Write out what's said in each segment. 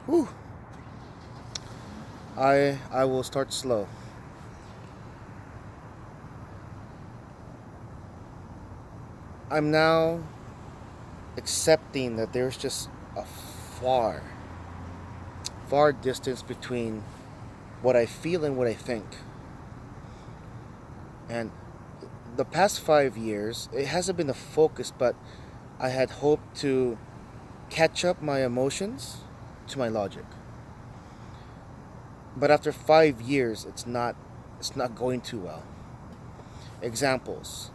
Whew. I will start slow. I'm now accepting that there's just a far, far distance between what I feel and what I think. And the past 5 years, it hasn't been the focus, but I had hoped to catch up my emotions to my logic. But after 5 years, it's not going too well. Examples.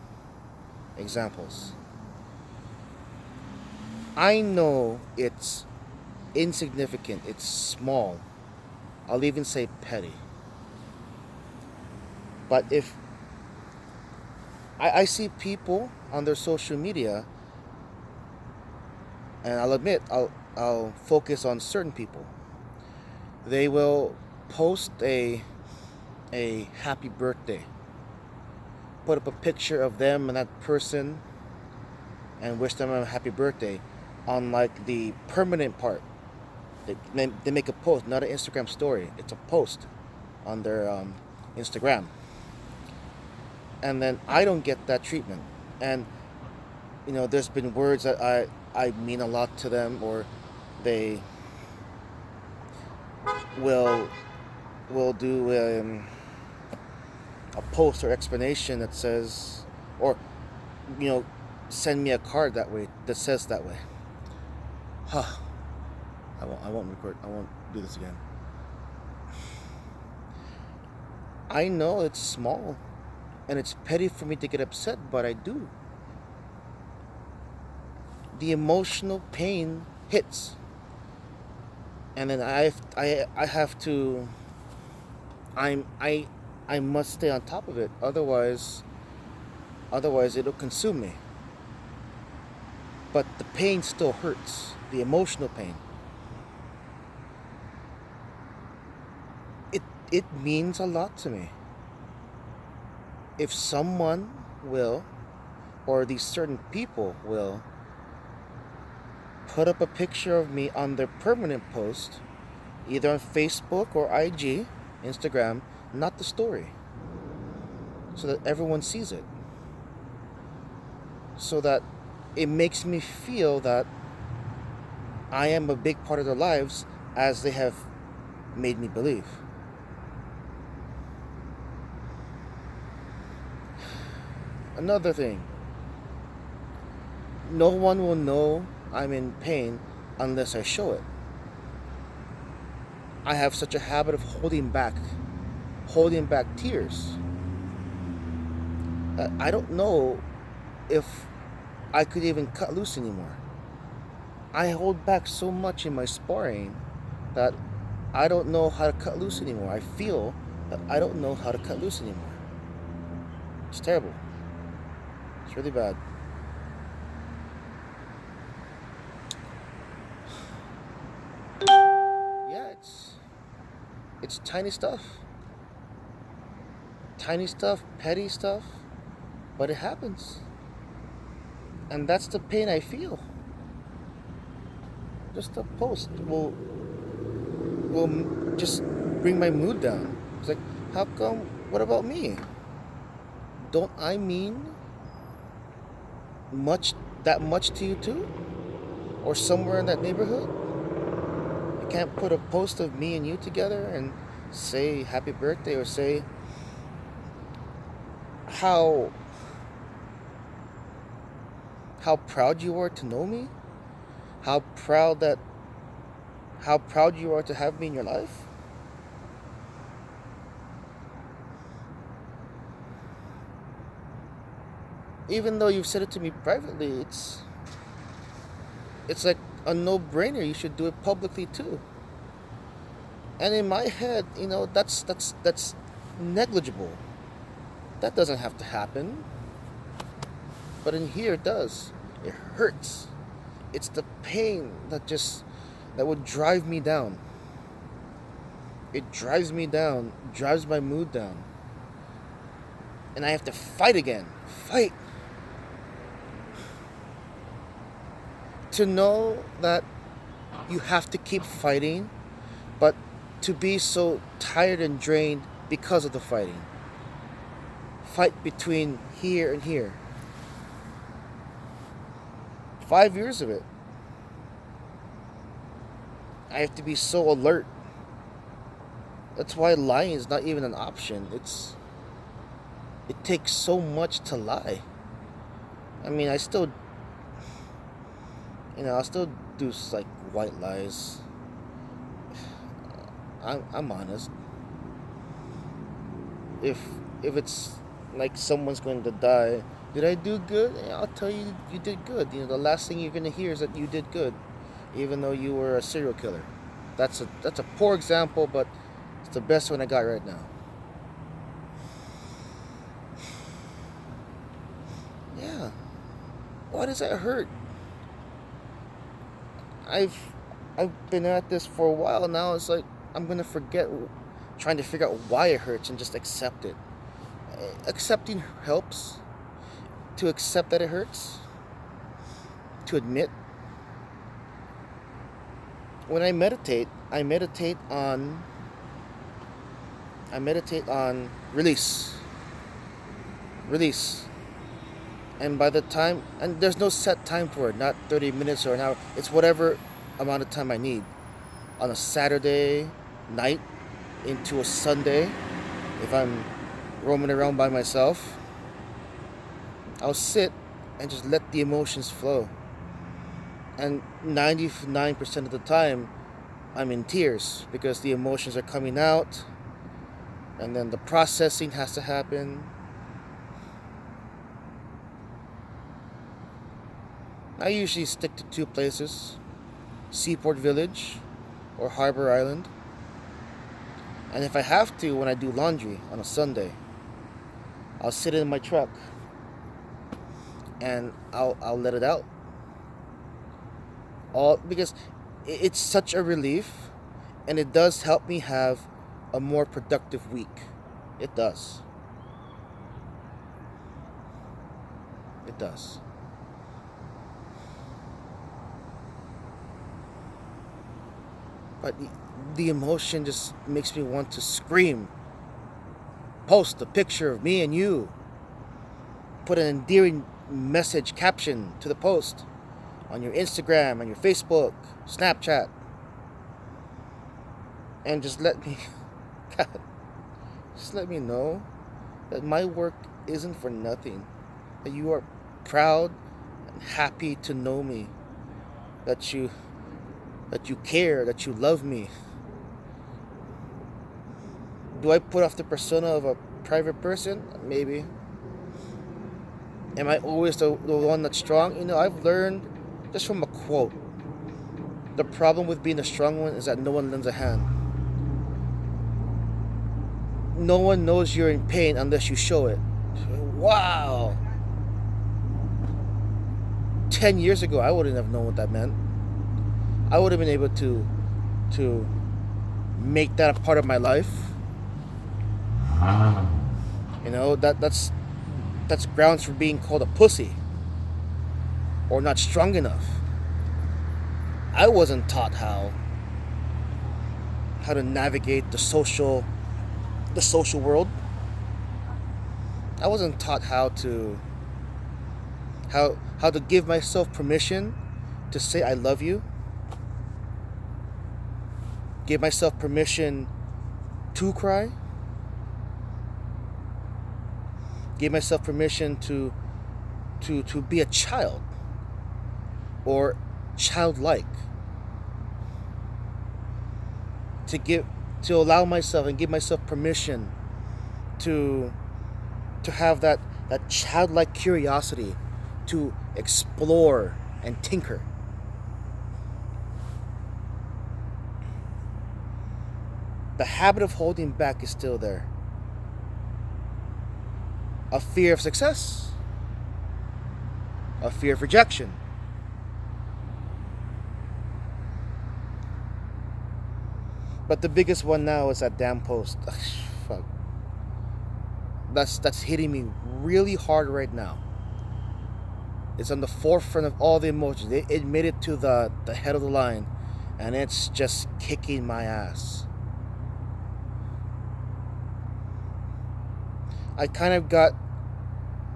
Examples. I know it's insignificant, it's small. I'll even say petty. But if I see people on their social media, and I'll admit, I'll focus on certain people. They will post a happy birthday, put up a picture of them and that person, and wish them a happy birthday on like the permanent part. They make a post, not an Instagram story. It's a post on their Instagram, and then I don't get that treatment. And there's been words that I mean a lot to them, or they will do a post or explanation that says, or you know, send me a card that way that says that way. Huh. I won't record. I won't do this again. I know it's small, and it's petty for me to get upset, but I do. The emotional pain hits, and then I have to. I'm I must stay on top of it. Otherwise it'll consume me. But the pain still hurts. The emotional pain. It it means a lot to me. If someone will, or these certain people will, put up a picture of me on their permanent post, either on Facebook or IG, Instagram, not the story, so that everyone sees it, so that it makes me feel that I am a big part of their lives, as they have made me believe. Another thing, no one will know I'm in pain unless I show it. I have such a habit of holding back tears. I don't know if I could even cut loose anymore. I hold back so much in my sparring that I don't know how to cut loose anymore. I feel that I don't know how to cut loose anymore. It's terrible. It's really bad. Yeah, it's tiny stuff, petty stuff, but it happens, and that's the pain I feel. Just a post will just bring my mood down. It's like, how come? What about me? Don't I mean much that much to you too, or somewhere in that neighborhood? You can't put a post of me and you together and say happy birthday, or say how how proud you are to know me, how proud that how proud you are to have me in your life. Even though you've said it to me privately, it's like a no-brainer. You should do it publicly too. And in my head, that's negligible. That doesn't have to happen. But in here it does. It hurts. It's the pain that would drive me down. It drives me down, drives my mood down. And I have to fight again. Fight to know that you have to keep fighting But to be so tired and drained because of the fighting. Fight between here and here. 5 years of it. I have to be so alert. That's why lying is not even an option. It takes so much to lie. I mean, I still do like white lies. I'm honest. If it's like someone's going to die, did I do good? Yeah, I'll tell you, you did good. The last thing you're gonna hear is that you did good, even though you were a serial killer. That's a poor example, but it's the best one I got right now. Yeah. Why does that hurt? I've I've been at this for a while now. It's like I'm gonna forget trying to figure out why it hurts and just accept it. Accepting helps. To accept that it hurts. To admit. When I meditate on release. Release. And by the time, and there's no set time for it, not 30 minutes or an hour. It's whatever amount of time I need. On a Saturday night into a Sunday, if I'm roaming around by myself, I'll sit and just let the emotions flow. And 99% of the time, I'm in tears because the emotions are coming out, and then the processing has to happen. I usually stick to two places: Seaport Village or Harbor Island. And if I have to, when I do laundry on a Sunday, I'll sit in my truck and I'll let it out. All because it's such a relief, and it does help me have a more productive week. It does. It does. But the emotion just makes me want to scream. Post a picture of me and you. Put an endearing message caption to the post on your Instagram, on your Facebook, Snapchat. And just let me, God, just let me know that my work isn't for nothing. That you are proud and happy to know me. That you care, that you love me. Do I put off the persona of a private person? Maybe. Am I always the one that's strong? I've learned just from a quote. The problem with being a strong one is that no one lends a hand. No one knows you're in pain unless you show it. Wow. 10 years ago, I wouldn't have known what that meant. I would have been able to make that a part of my life. That's grounds for being called a pussy or not strong enough. I wasn't taught how to navigate the social world. I wasn't taught how to give myself permission to say I love you. Give myself permission to cry. Give myself permission to be a child or childlike. To allow myself and give myself permission to have that childlike curiosity to explore and tinker. The habit of holding back is still there. A fear of success. A fear of rejection. But the biggest one now is that damn post. Ugh, fuck. That's hitting me really hard right now. It's on the forefront of all the emotions. It made it to the head of the line. and it's just kicking my ass. I kind of got,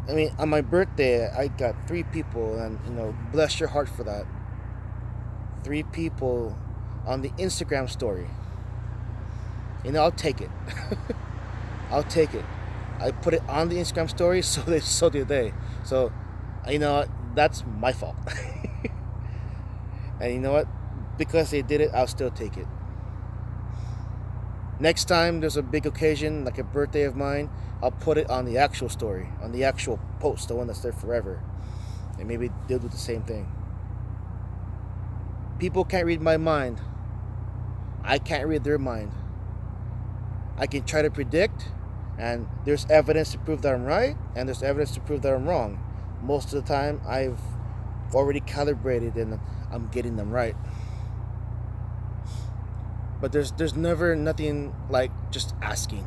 I mean, on my birthday, I got 3 people, and bless your heart for that. 3 people on the Instagram story. I'll take it. I'll take it. I put it on the Instagram story, so did they. So, that's my fault. And you know what? Because they did it, I'll still take it. Next time there's a big occasion, like a birthday of mine, I'll put it on the actual story, on the actual post, the one that's there forever. And maybe they'll do the same thing. People can't read my mind. I can't read their mind. I can try to predict, and there's evidence to prove that I'm right, and there's evidence to prove that I'm wrong. Most of the time, I've already calibrated and I'm getting them right. But there's never nothing like just asking.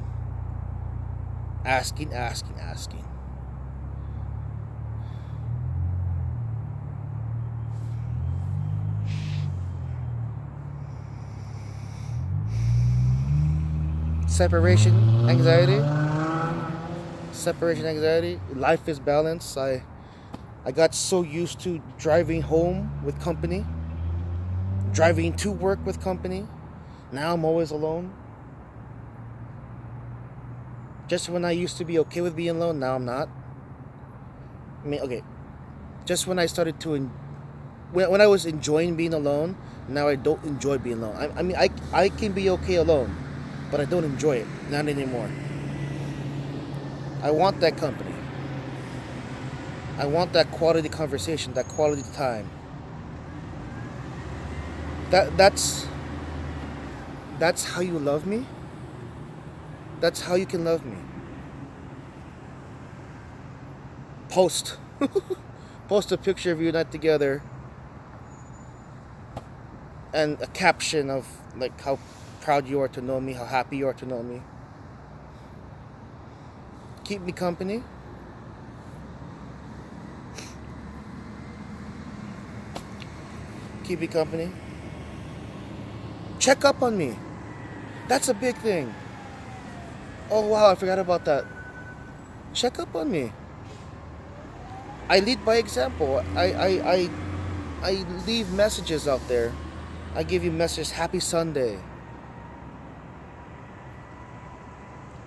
Asking. Separation anxiety. Life is balance. I got so used to driving home with company, driving to work with company. Now I'm always alone. Just when I used to be okay with being alone, now I'm not. I mean, okay. Just when I started to, when I was enjoying being alone, now I don't enjoy being alone. I can be okay alone, but I don't enjoy it. Not anymore. I want that company. I want that quality conversation, that quality time. That's how you love me. That's how you can love me. Post a picture of you not together, and a caption of like how proud you are to know me, how happy you are to know me. Keep me company. Keep me company. Check up on me. That's a big thing. Oh wow, I forgot about that. Check up on me. I lead by example. I leave messages out there. I give you messages, happy Sunday.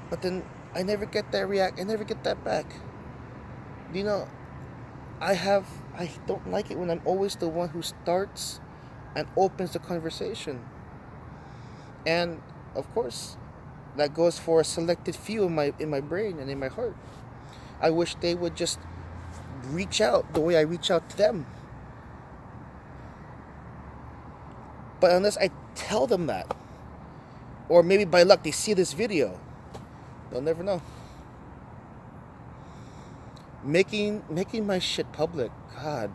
But then I never get that I never get that back. I don't like it when I'm always the one who starts and opens the conversation. And of course, that goes for a selected few in my brain and in my heart. I wish they would just reach out the way I reach out to them. But unless I tell them that, or maybe by luck they see this video, they'll never know. Making my shit public, God.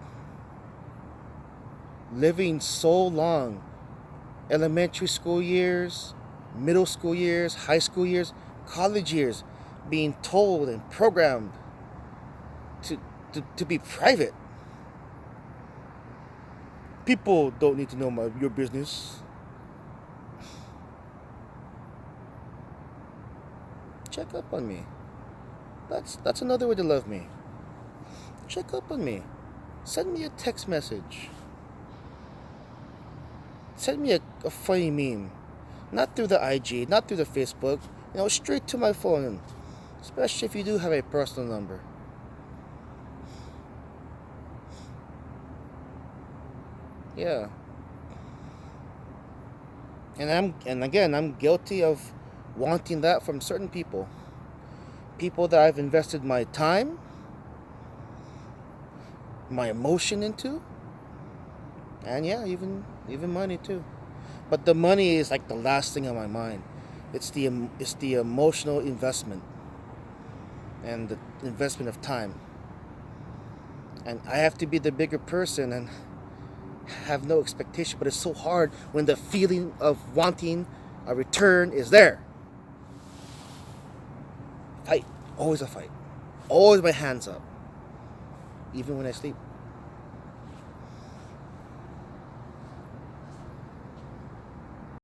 Living so long, elementary school years, middle school years, high school years, college years, being told and programmed to be private. People don't need to know your business. Check up on me. That's another way to love me. Check up on me. Send me a text message. Send me a funny meme. Not through the IG, not through the Facebook. Straight to my phone. Especially if you do have a personal number. Yeah. And again, I'm guilty of wanting that from certain people. People that I've invested my time, my emotion into, and yeah, even money too. But the money is like the last thing on my mind. It's the emotional investment and the investment of time. And I have to be the bigger person and have no expectation, but it's so hard when the feeling of wanting a return is there. Fight. Always a fight. Always my hands up. Even when I sleep.